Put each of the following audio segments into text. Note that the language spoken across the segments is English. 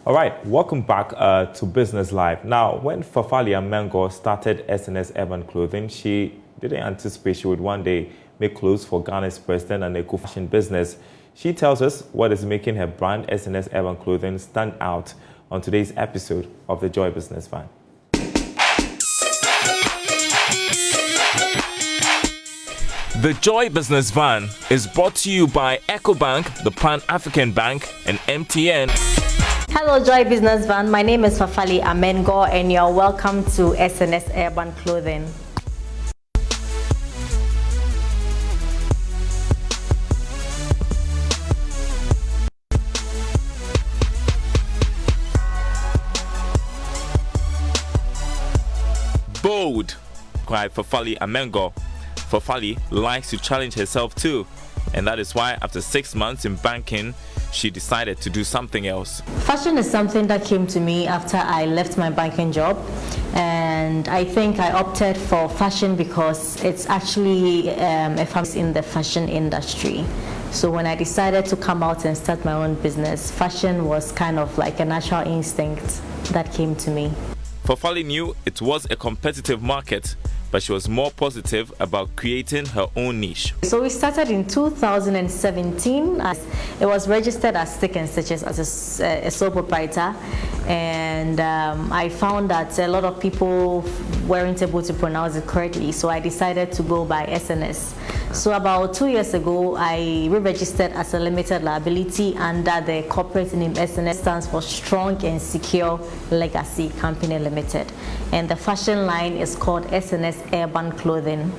All right, welcome back to Business Live. Now, when Fafali Amengo started SNS Urban Clothing, she didn't anticipate she would one day make clothes for Ghana's president and a fashion business. She tells us what is making her brand SNS Urban Clothing stand out on today's episode of the Joybusiness Van. The Joybusiness Van is brought to you by EcoBank, the Pan-African Bank, and MTN. Hello, Joybusiness Van. My name is Fafali Amengo, and you're welcome to SNS Urban Clothing. Bold, cried Fafali Amengo. Fafali likes to challenge herself too, and that is why after 6 months in banking, she decided to do something else. Fashion is something that came to me after I left my banking job, and I think I opted for fashion because it's actually a family in the fashion industry. So when I decided to come out and start my own business, fashion was kind of like a natural instinct that came to me. Fafali knew it was a competitive market, but she was more positive about creating her own niche. So we started in 2017. It was registered as Stick and Stitches as a sole proprietor, and I found that a lot of people weren't able to pronounce it correctly, so I decided to go by SNS. So about 2 years ago, I re-registered as a limited liability under the corporate name. SNS stands for Strong and Secure Legacy Company Limited, and the fashion line is called SNS Urban Clothing.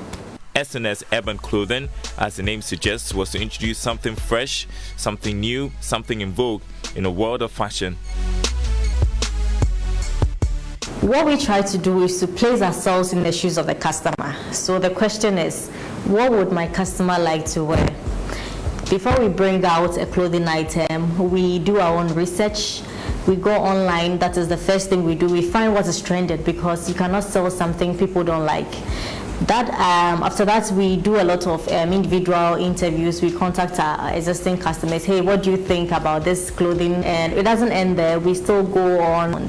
SNS Urban Clothing, as the name suggests, was to introduce something fresh, something new, something in vogue in a world of fashion. What we try to do is to place ourselves in the shoes of the customer. So the question is, what would my customer like to wear? Before we bring out a clothing item, we do our own research. We go online. That is the first thing we do. We find what is trended, because you cannot sell something people don't like. After that, we do a lot of individual interviews. We contact our existing customers. Hey, what do you think about this clothing? And it doesn't end there. We still go on.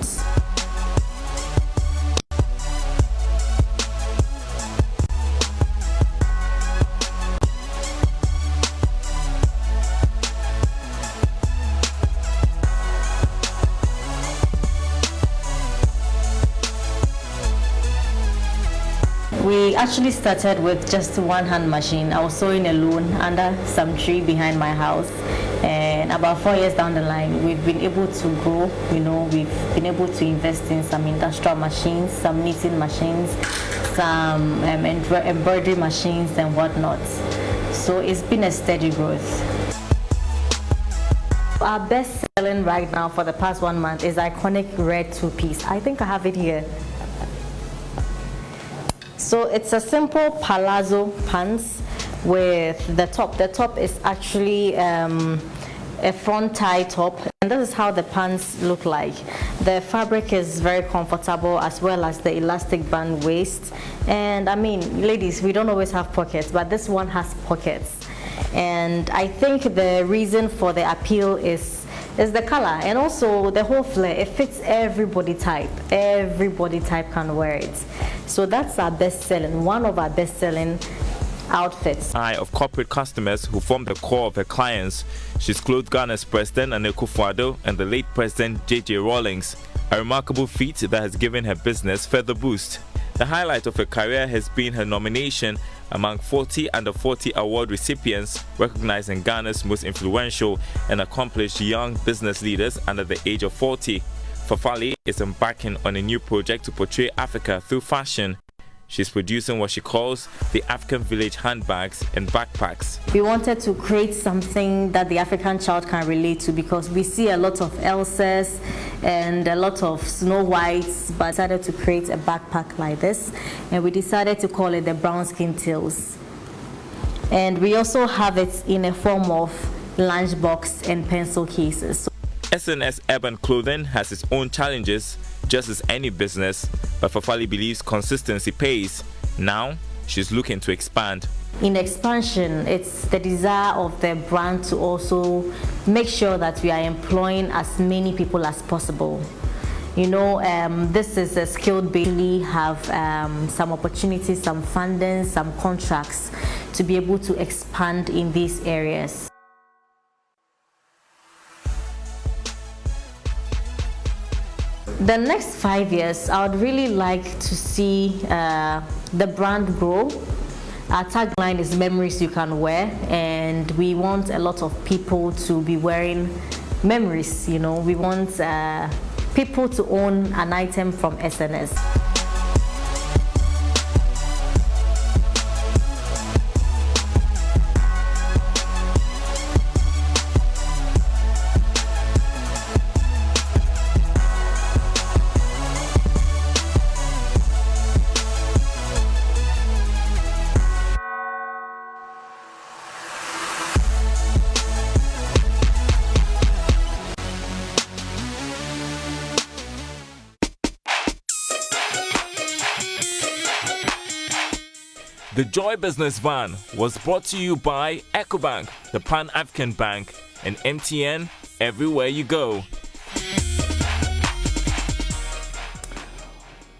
We actually started with just one hand machine. I was sewing alone under some tree behind my house, and about 4 years down the line, we've been able to grow. We've been able to invest in some industrial machines, some knitting machines, some embroidery machines and whatnot. So it's been a steady growth. Our best selling right now for the past 1 month is iconic red two-piece. I think I have it here. So it's a simple palazzo pants with the top. The top is actually a front tie top, and this is how the pants look like. The fabric is very comfortable, as well as the elastic band waist. And I mean, ladies, we don't always have pockets, but this one has pockets. And I think the reason for the appeal is the color, and also the whole flare. It fits everybody type. Everybody type can wear it. So that's our best selling, one of our best selling outfits. Of corporate customers who form the core of her clients, she's clothed Ghana's president and Akufo-Addo and the late president J.J. Rawlings, a remarkable feat that has given her business further boost. The highlight of her career has been her nomination among 40 Under 40 award recipients, recognizing Ghana's most influential and accomplished young business leaders under the age of 40. Fafali is embarking on a new project to portray Africa through fashion. She's producing what she calls the African village handbags and backpacks. We wanted to create something that the African child can relate to, because we see a lot of Elsas and a lot of Snow Whites, but decided to create a backpack like this, and we decided to call it the Brown Skin Tails. And we also have it in a form of lunchbox and pencil cases. SNS Urban Clothing has its own challenges, just as any business, but Fafali believes consistency pays. Now, she's looking to expand. In expansion, it's the desire of the brand to also make sure that we are employing as many people as possible. You know, this is a skilled base. We have some opportunities, some funding, some contracts to be able to expand in these areas. The next 5 years, I would really like to see the brand grow. Our tagline is memories you can wear, and we want a lot of people to be wearing memories. You know, we want people to own an item from SNS. The Joy Business Van was brought to you by EcoBank, the Pan-African Bank, and MTN, everywhere you go.